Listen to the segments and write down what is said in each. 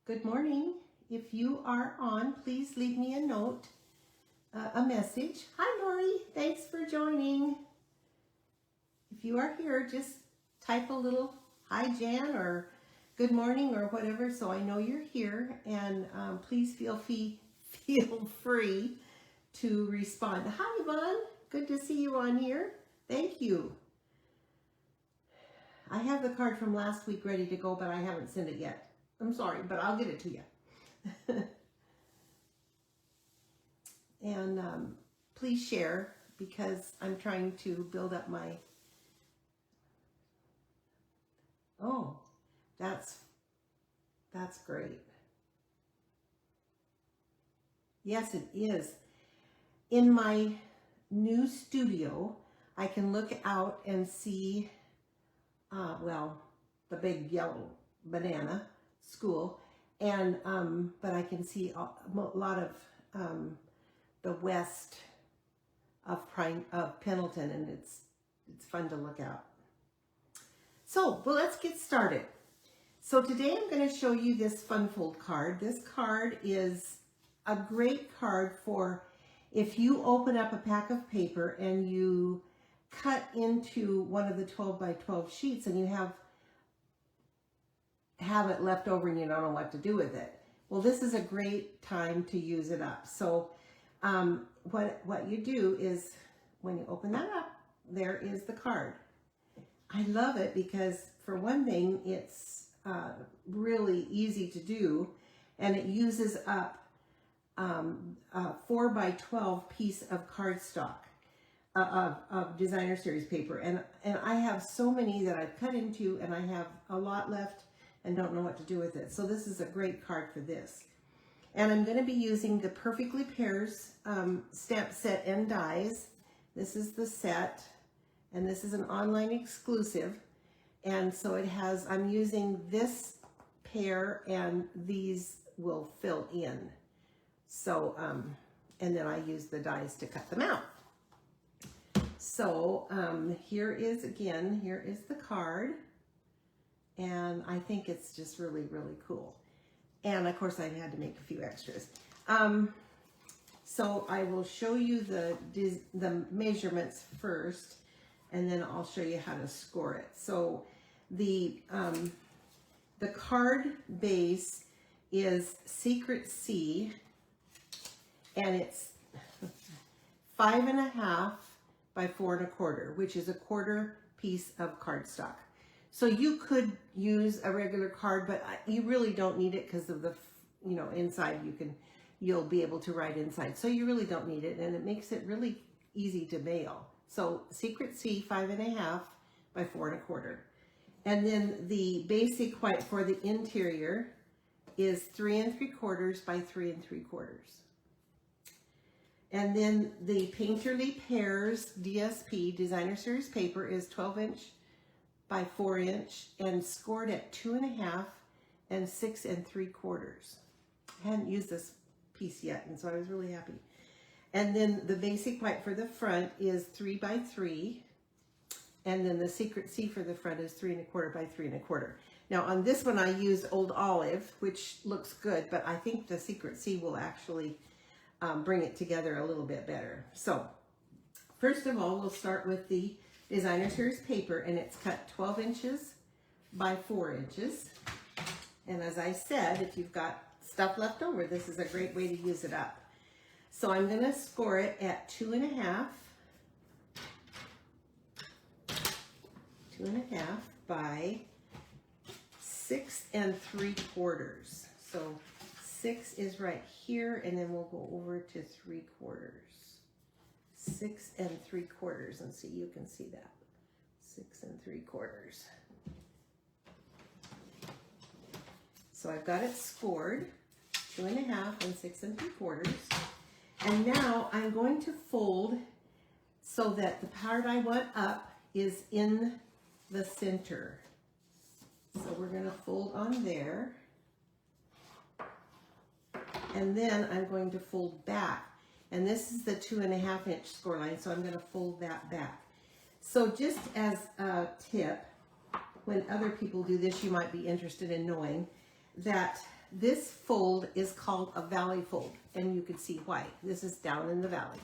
Good morning. If you are on, please leave me a note, a message. Hi, Lori. Thanks for joining. If you are here, just type a little hi, Jan, or good morning, or whatever, so I know you're here. And please feel free to respond. Hi, Yvonne. Good to see you on here. Thank you. I have the card from last week ready to go, but I haven't sent it yet. I'm sorry, but I'll get it to you. And please share, because I'm trying to build up my... Oh, that's great. Yes, it is. In my new studio, I can look out and see, well, the big yellow banana school, and but I can see a lot of the west of Pendleton, and it's fun to look out. So, well, let's get started. So today I'm going to show you this fun fold card. This card is a great card for if you open up a pack of paper and you cut into one of the 12 by 12 sheets and you have it left over and you don't know what to do with it. Well, this is a great time to use it up. So what you do is when you open that up, there is the card. I love it because, for one thing, it's really easy to do, and it uses up a 4 by 12 piece of cardstock of designer series paper, and I have so many that I've cut into, and I have a lot left and don't know what to do with it. So this is a great card for this. And I'm going to be using the Perfectly Pears stamp set and dies. This is the set, and this is an online exclusive. And so it has, I'm using this pair, and these will fill in. So, and then I use the dies to cut them out. So here is the card. And I think it's just really, really cool. And of course I had to make a few extras. So I will show you the measurements first, and then I'll show you how to score it. So the card base is Secret Sea, and it's 5.5 by 4 1/4, which is a 1/4 piece of cardstock. So you could use a regular card, but you really don't need it because of the, inside you'll be able to write inside. So you really don't need it, and it makes it really easy to mail. So Secret Sea 5.5 by 4 1/4. And then the basic white for the interior is 3 3/4 by 3 3/4. And then the Painterly Pears DSP Designer Series paper is 12" by 4" and scored at 2.5 and 6 3/4. I hadn't used this piece yet, and so I was really happy. And then the basic white for the front is 3 by 3, and then the Secret Sea for the front is 3 1/4 by 3 1/4. Now on this one I used Old Olive, which looks good, but I think the Secret Sea will actually bring it together a little bit better. So first of all, we'll start with the Designer Series paper, and it's cut 12" by 4". And as I said, if you've got stuff left over, this is a great way to use it up. So I'm going to score it at 2.5 by 6 3/4. So 6 is right here, and then we'll go over to 3/4. 6 3/4, and see, you can see that. 6 3/4. So I've got it scored 2.5 and 6 3/4. And now I'm going to fold so that the part I want up is in the center. So we're going to fold on there. And then I'm going to fold back. And this is the 2.5" score line, so I'm going to fold that back. So just as a tip, when other people do this, you might be interested in knowing that this fold is called a valley fold, and you can see why. This is down in the valley.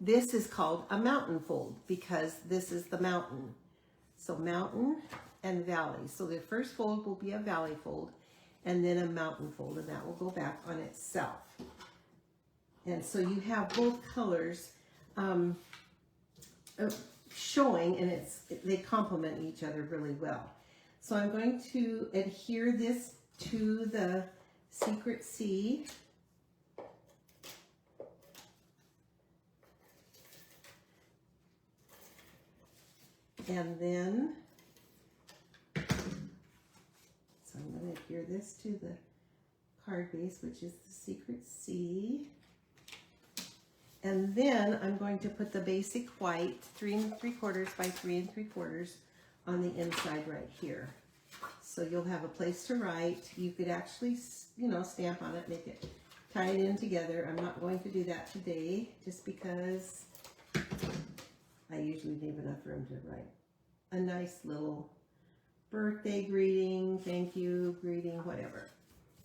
This is called a mountain fold because this is the mountain. So mountain and valley. So the first fold will be a valley fold and then a mountain fold, and that will go back on itself. And so you have both colors showing, and they complement each other really well. So I'm going to adhere this to the Secret Sea. And then, so I'm going to adhere this to the card base, which is the Secret Sea. And then I'm going to put the basic white 3 3/4 by 3 3/4 on the inside right here. So you'll have a place to write. You could actually, you know, stamp on it, make it, tie it in together. I'm not going to do that today just because I usually leave enough room to write a nice little birthday greeting, thank you, greeting, whatever.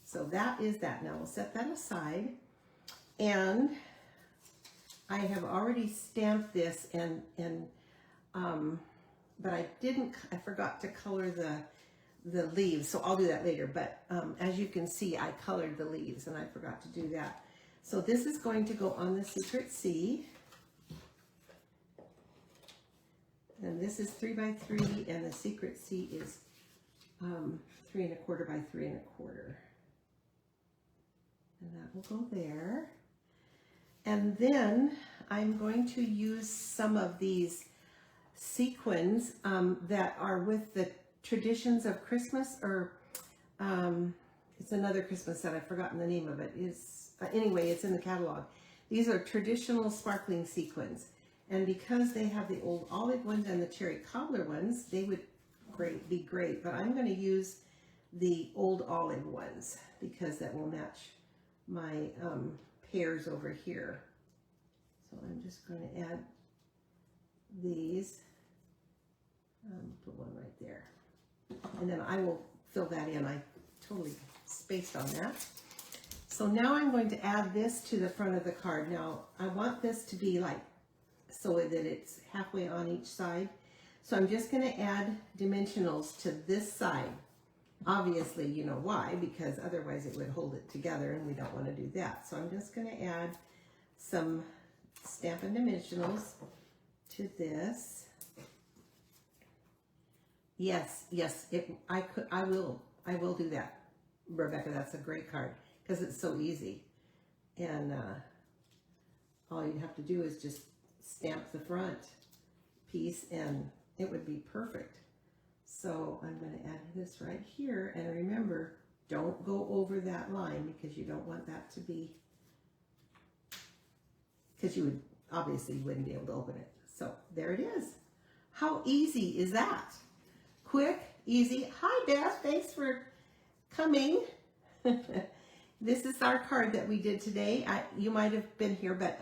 So that is that. Now we'll set that aside. And I have already stamped this but I forgot to color the leaves, so I'll do that later. But as you can see, I colored the leaves and I forgot to do that. So this is going to go on the Secret Sea. And this is 3 by 3, and the Secret Sea is 3 1/4 by 3 1/4. And that will go there. And then I'm going to use some of these sequins that are with the Traditions of Christmas, or it's another Christmas set, I've forgotten the name of it. Anyway, it's in the catalog. These are traditional sparkling sequins. And because they have the old olive ones and the cherry cobbler ones, they would be great. But I'm going to use the old olive ones because that will match my pears over here. So I'm just going to add these. Put one right there. And then I will fill that in. I totally spaced on that. So now I'm going to add this to the front of the card. Now I want this to be like, so that it's halfway on each side. So I'm just going to add dimensionals to this side. Obviously, you know why, because otherwise it would hold it together and we don't want to do that. So I'm just going to add some Stampin' Dimensionals to this. Yes, I will do that, Rebecca. That's a great card because it's so easy. And all you have to do is just stamp the front piece and it would be perfect. So I'm going to add this right here, and remember, don't go over that line because you don't want that to be, because you would obviously wouldn't be able to open it. So there it is. How easy is that? Quick, easy. Hi Beth, thanks for coming. This is our card that we did today. You might have been here, but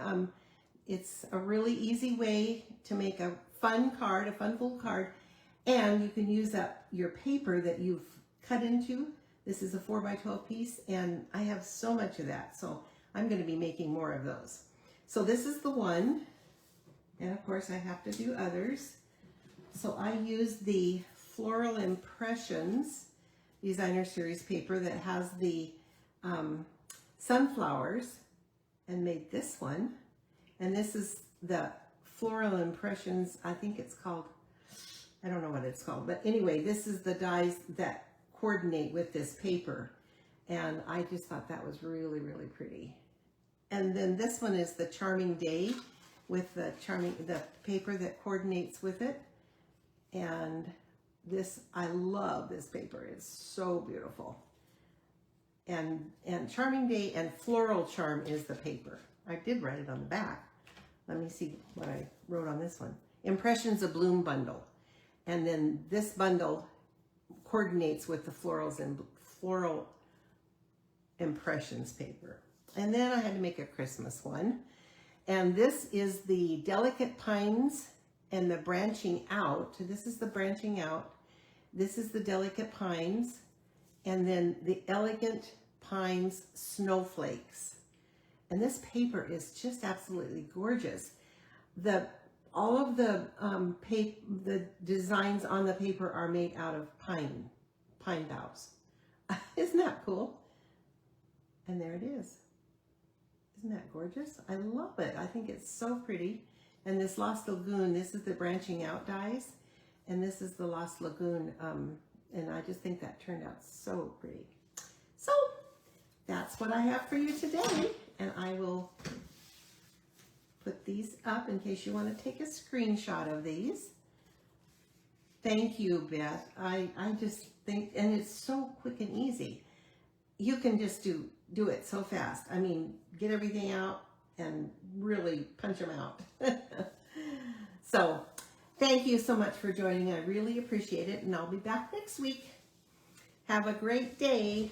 it's a really easy way to make a fun card, a fun full card, and you can use up your paper that you've cut into. This is a 4 by 12 piece, and I have so much of that, so I'm going to be making more of those. So this is the one, and of course I have to do others. So I use the Floral Impressions Designer Series paper that has the sunflowers, and made this one. And this is the Floral Impressions, I think it's called, I don't know what it's called, but anyway, this is the dies that coordinate with this paper. And I just thought that was really, really pretty. And then this one is the Charming Day with the paper that coordinates with it. And this, I love this paper. It's so beautiful. And Charming Day and Floral Charm is the paper. I did write it on the back. Let me see what I wrote on this one. Impressions of Bloom bundle. And then this bundle coordinates with the florals and Floral Impressions paper. And then I had to make a Christmas one. And this is the Delicate Pines and the Branching Out. This is the Branching Out. This is the Delicate Pines. And then the Elegant Pines Snowflakes. And this paper is just absolutely gorgeous. All of the designs on the paper are made out of pine boughs. Isn't that cool? And there it is. Isn't that gorgeous? I love it. I think it's so pretty. And this Lost Lagoon, this is the branching out dies, and this is the Lost Lagoon, and I just think that turned out so pretty. So that's what I have for you today, and I will put these up in case you want to take a screenshot of these. Thank you, Beth. I just think, and it's so quick and easy. You can just do it so fast. I mean, get everything out and really punch them out. So thank you so much for joining. I really appreciate it, and I'll be back next week. Have a great day.